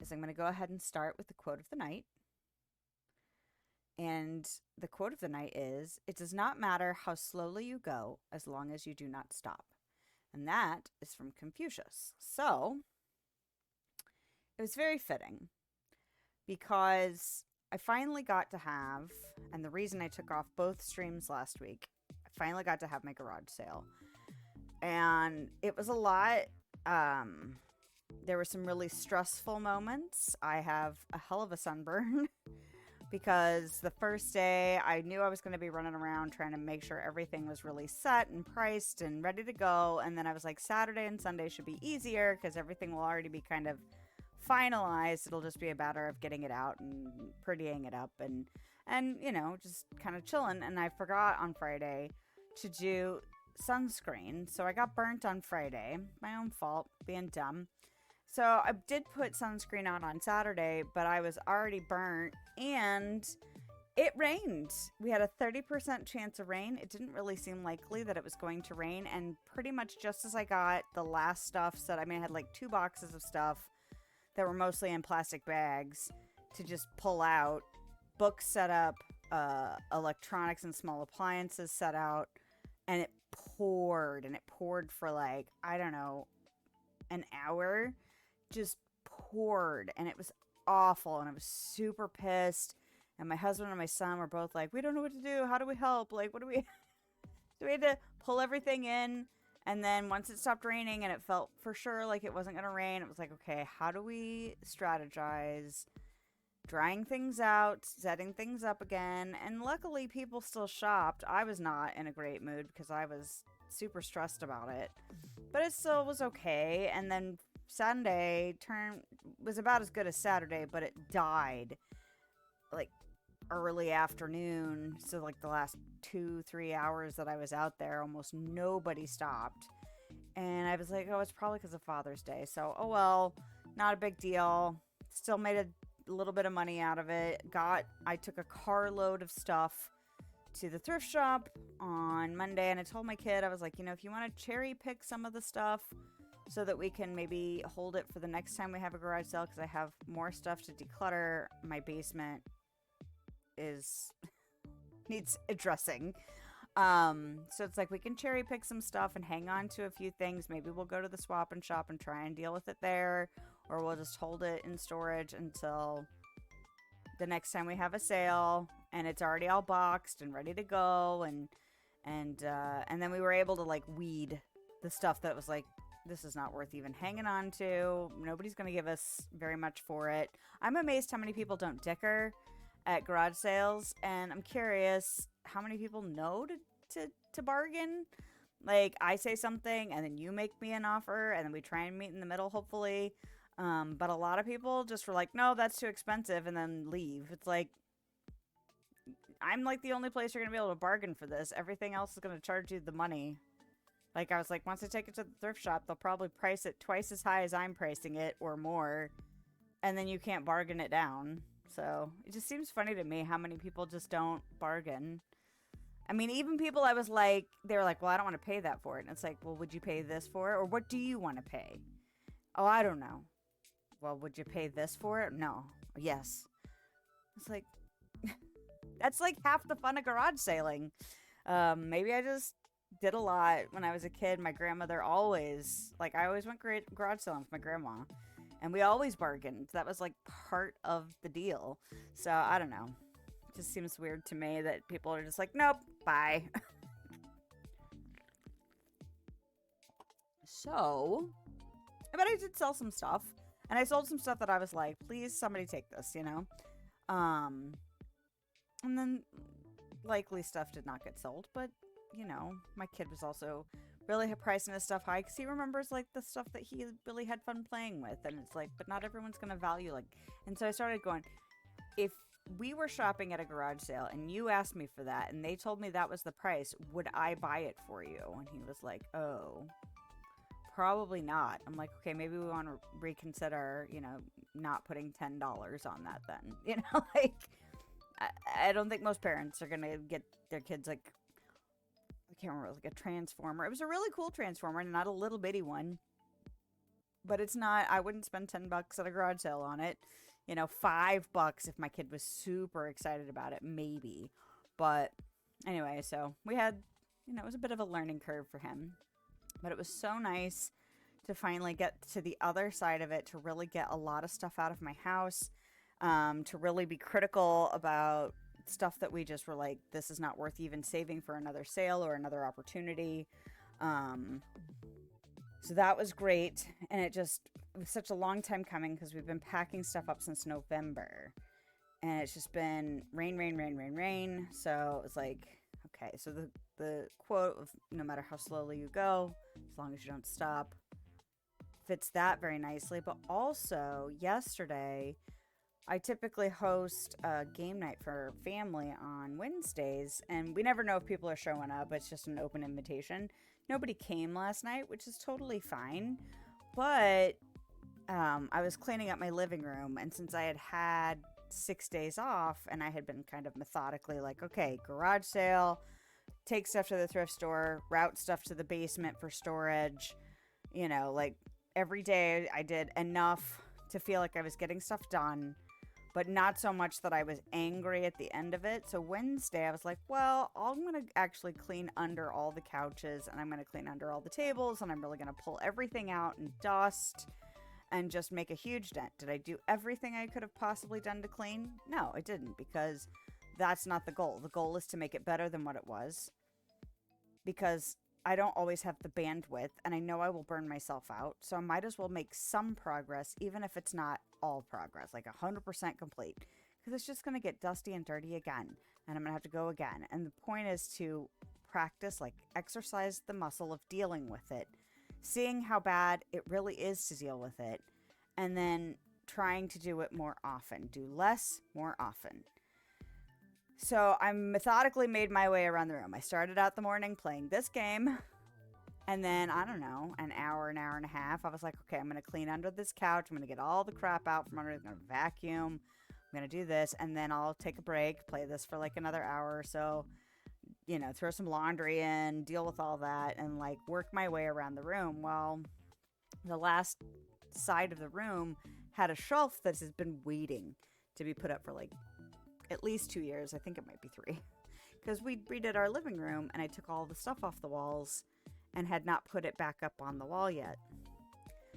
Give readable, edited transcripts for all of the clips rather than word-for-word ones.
is I'm going to go ahead and start with the quote of the night. And the quote of the night is, "It does not matter how slowly you go as long as you do not stop." And that is from Confucius. So it was very fitting because I finally got to have, and the reason I took off both streams last week, I finally got to have my garage sale. And it was a lot. Um, there were some really stressful moments. I have a hell of a sunburn because the first day I knew I was going to be running around trying to make sure everything was really set and priced and ready to go. And then I was like, Saturday and Sunday should be easier because everything will already be kind of finalized. It'll just be a matter of getting it out and prettying it up and just kind of chilling. And I forgot on Friday to do sunscreen, so I got burnt on Friday. My own fault, being dumb. So I did put sunscreen on Saturday, but I was already burnt and it rained. We had a 30% chance of rain. It didn't really seem likely that it was going to rain. And pretty much just as I got the last stuff set, I had like 2 boxes of stuff that were mostly in plastic bags to just pull out. Books set up, electronics and small appliances set out, and it poured for like, I don't know, an hour. Just poured, and it was awful, and I was super pissed. And my husband and my son were both like, "We don't know what to do. How do we help? Like, what do we?" So we had to pull everything in. And then once it stopped raining and it felt for sure like it wasn't going to rain, it was like, okay, how do we strategize? Drying things out, setting things up again. And luckily, people still shopped. I was not in a great mood because I was super stressed about it. But it still was okay. And then Sunday was about as good as Saturday, but it died like early afternoon. So like the last 2-3 hours that I was out there, almost nobody stopped. And I was like, oh, it's probably because of Father's Day. So, oh well, not a big deal. Still made a little bit of money out of it. I took a carload of stuff to the thrift shop on Monday, and I told my kid, I was like, if you want to cherry pick some of the stuff so that we can maybe hold it for the next time we have a garage sale, because I have more stuff to declutter. My basement is needs addressing. So it's like we can cherry pick some stuff and hang on to a few things. Maybe we'll go to the swap and shop and try and deal with it there, or we'll just hold it in storage until the next time we have a sale and it's already all boxed and ready to go. And then we were able to like weed the stuff that was like, this is not worth even hanging on to. Nobody's going to give us very much for it. I'm amazed how many people don't dicker at garage sales, and I'm curious how many people know to bargain. Like, I say something and then you make me an offer and then we try and meet in the middle, hopefully. But a lot of people just were like, no, that's too expensive, and then leave. It's like, I'm like the only place you're gonna be able to bargain for this. Everything else is gonna charge you the money. Like, I was like, once I take it to the thrift shop, they'll probably price it twice as high as I'm pricing it or more, and then you can't bargain it down. So it just seems funny to me how many people just don't bargain. Even people I was like, they were like, well, I don't want to pay that for it. And it's like, well, would you pay this for it? Or what do you want to pay? Oh, I don't know. Well, would you pay this for it? No. Yes. It's like, that's like half the fun of garage sailing. Maybe I just did a lot when I was a kid. My grandmother always, like, I always went garage sailing with my grandma. And we always bargained. That was like part of the deal. So I don't know. It just seems weird to me that people are just like, nope, bye. So, but I did sell some stuff. And I sold some stuff that I was like, please, somebody take this. And then likely stuff did not get sold. But, my kid was also really pricing his stuff high because he remembers like the stuff that he really had fun playing with. And it's like, but not everyone's going to value like. And so I started going, if we were shopping at a garage sale and you asked me for that and they told me that was the price, would I buy it for you? And he was like, oh, probably not. I'm like, okay, maybe we want to reconsider, not putting $10 on that then. Like, I don't think most parents are going to get their kids like, I can't remember, like a transformer. It was a really cool transformer and not a little bitty one. but it's not, I wouldn't spend $10 at a garage sale on it. $5 if my kid was super excited about it, maybe. But anyway, so we had, it was a bit of a learning curve for him. But it was so nice to finally get to the other side of it, to really get a lot of stuff out of my house, to really be critical about stuff that we just were like, this is not worth even saving for another sale or another opportunity. So that was great. And it was such a long time coming because we've been packing stuff up since November. And it's just been rain, rain, rain, rain, rain. So it was like, okay, so the quote of no matter how slowly you go, as long as you don't stop, fits that very nicely. But also, yesterday, I typically host a game night for family on Wednesdays, and we never know if people are showing up. It's just an open invitation. Nobody came last night, which is totally fine. But I was cleaning up my living room, and since I had 6 days off, and I had been kind of methodically like, okay, garage sale, take stuff to the thrift store, route stuff to the basement for storage. Like every day I did enough to feel like I was getting stuff done, but not so much that I was angry at the end of it. So Wednesday I was like, well, I'm going to actually clean under all the couches, and I'm going to clean under all the tables, and I'm really going to pull everything out and dust and just make a huge dent. Did I do everything I could have possibly done to clean? No, I didn't, because that's not the goal. The goal is to make it better than what it was, because I don't always have the bandwidth, and I know I will burn myself out. So I might as well make some progress, even if it's not all progress, like 100% complete, because it's just going to get dusty and dirty again, and I'm going to have to go again. And the point is to practice, like exercise the muscle of dealing with it, seeing how bad it really is to deal with it, and then trying to do it more often. Do less, more often. So I methodically made my way around the room. I started out the morning playing this game, and then, I don't know, an hour and a half, I was like, okay, I'm going to clean under this couch. I'm going to get all the crap out from under it. I'm going to vacuum. I'm going to do this, and then I'll take a break, play this for like another hour or so, throw some laundry in, deal with all that, and like work my way around the room. Well, the last side of the room had a shelf that has been waiting to be put up for like at least 2 years. I think it might be 3, because we redid our living room and I took all the stuff off the walls and had not put it back up on the wall yet.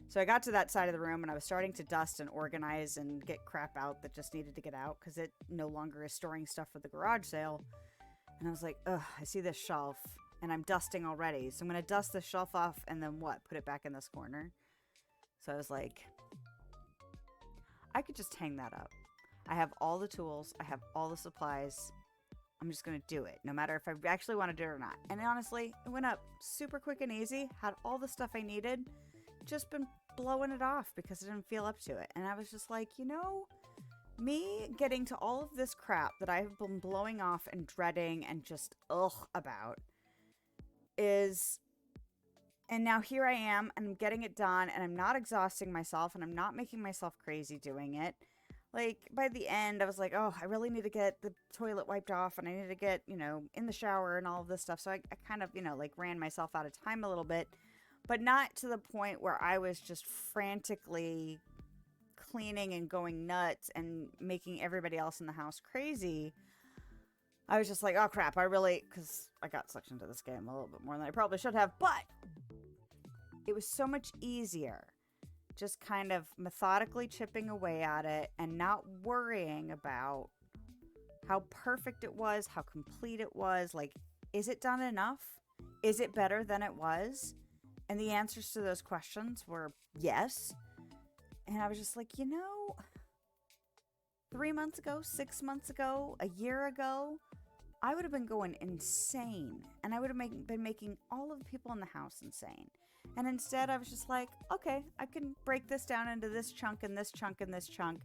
So I got to that side of the room and I was starting to dust and organize and get crap out that just needed to get out, because it no longer is storing stuff for the garage sale. And I was like, ugh, I see this shelf and I'm dusting already. So I'm going to dust this shelf off and then what? Put it back in this corner. So I was like, I could just hang that up. I have all the tools. I have all the supplies. I'm just going to do it, no matter if I actually want to do it or not. And honestly, it went up super quick and easy. Had all the stuff I needed. Just been blowing it off because I didn't feel up to it. And I was just like, me getting to all of this crap that I've been blowing off and dreading and just about is, and now here I am and I'm getting it done and I'm not exhausting myself and I'm not making myself crazy doing it. Like by the end I was like, oh, I really need to get the toilet wiped off and I need to get, in the shower and all of this stuff. So I kind of, like ran myself out of time a little bit, but not to the point where I was just frantically cleaning and going nuts and making everybody else in the house crazy. I was just like, oh crap, because I got sucked into this game a little bit more than I probably should have, but it was so much easier just kind of methodically chipping away at it and not worrying about how perfect it was, how complete it was. Like, is it done enough? Is it better than it was? And the answers to those questions were yes. And I was just like, 3 months ago, 6 months ago, a year ago, I would have been going insane. And I would have been making all of the people in the house insane. And instead, I was just like, okay, I can break this down into this chunk and this chunk and this chunk.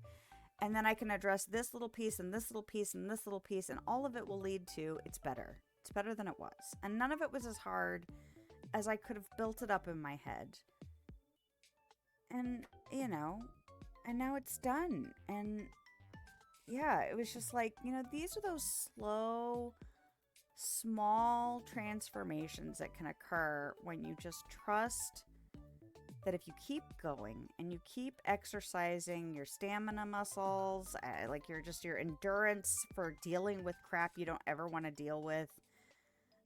And then I can address this little piece and this little piece and this little piece. And all of it will lead to it's better. It's better than it was. And none of it was as hard as I could have built it up in my head. And, and now it's done. And yeah, it was just like, these are those slow, small transformations that can occur when you just trust that if you keep going and you keep exercising your stamina muscles, like your endurance for dealing with crap you don't ever want to deal with,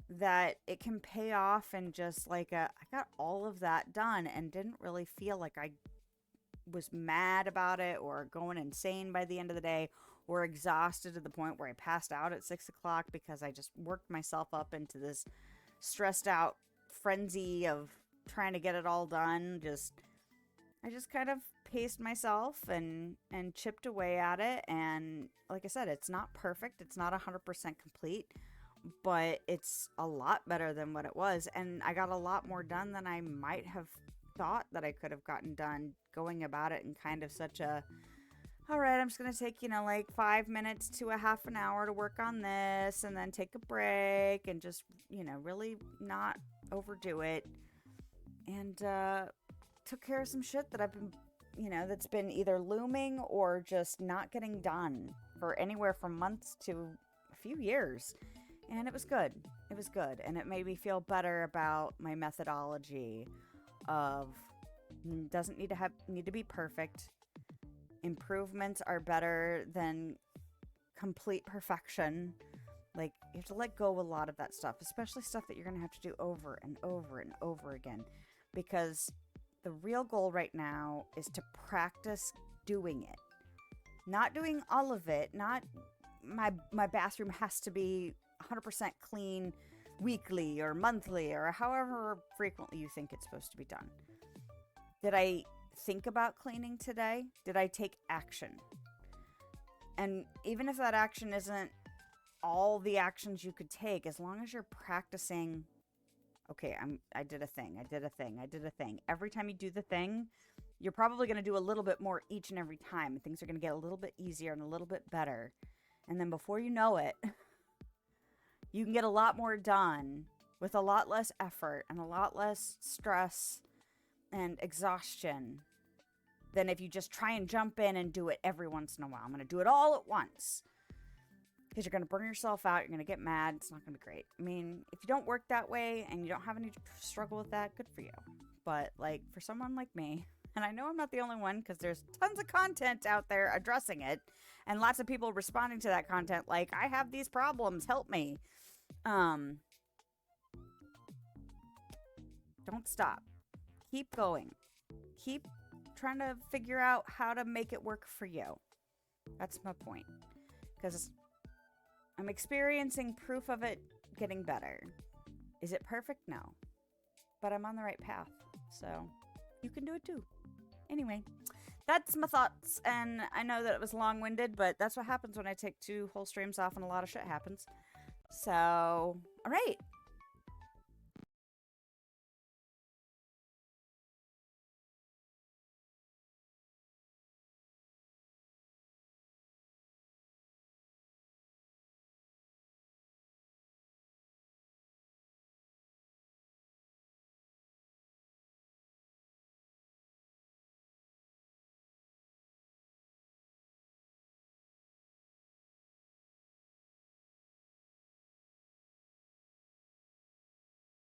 that it can pay off. And just like I got all of that done and didn't really feel like I was mad about it or going insane by the end of the day or exhausted to the point where I passed out at 6 o'clock because I just worked myself up into this stressed out frenzy of trying to get it all done. I just kind of paced myself and chipped away at it. And like I said, it's not perfect. It's not 100% complete, but it's a lot better than what it was. And I got a lot more done than I might have thought that I could have gotten done, going about it in kind of such a, all right, I'm just going to take, like 5 minutes to a half an hour to work on this and then take a break and just, really not overdo it. And took care of some shit that I've been, that's been either looming or just not getting done for anywhere from months to a few years. And it was good. It was good. And it made me feel better about my methodology of doesn't need to be perfect. Improvements are better than complete perfection. Like, you have to let go of a lot of that stuff, especially stuff that you're going to have to do over and over and over again, because the real goal right now is to practice doing it, not doing all of it. Not my bathroom has to be 100% clean weekly or monthly or however frequently you think it's supposed to be done. Did I think about cleaning today? Did I take action? And even if that action isn't all the actions you could take, as long as you're practicing, okay, I did a thing. Every time you do the thing, you're probably going to do a little bit more each and every time. And things are going to get a little bit easier and a little bit better. And then before you know it, you can get a lot more done with a lot less effort and a lot less stress and exhaustion than if you just try and jump in and do it every once in a while. I'm going to do it all at once. Because you're going to burn yourself out. You're going to get mad. It's not going to be great. I mean, if you don't work that way and you don't have any struggle with that, good for you. But, like, for someone like me, and I know I'm not the only one because there's tons of content out there addressing it and lots of people responding to that content like, I have these problems, help me. Don't stop. Keep going. Keep trying to figure out how to make it work for you. That's my point. Because I'm experiencing proof of it getting better. Is it perfect? No. But I'm on the right path. So you can do it too. Anyway, that's my thoughts. And I know that it was long-winded, but that's what happens when I take 2 whole streams off and a lot of shit happens. So, all right.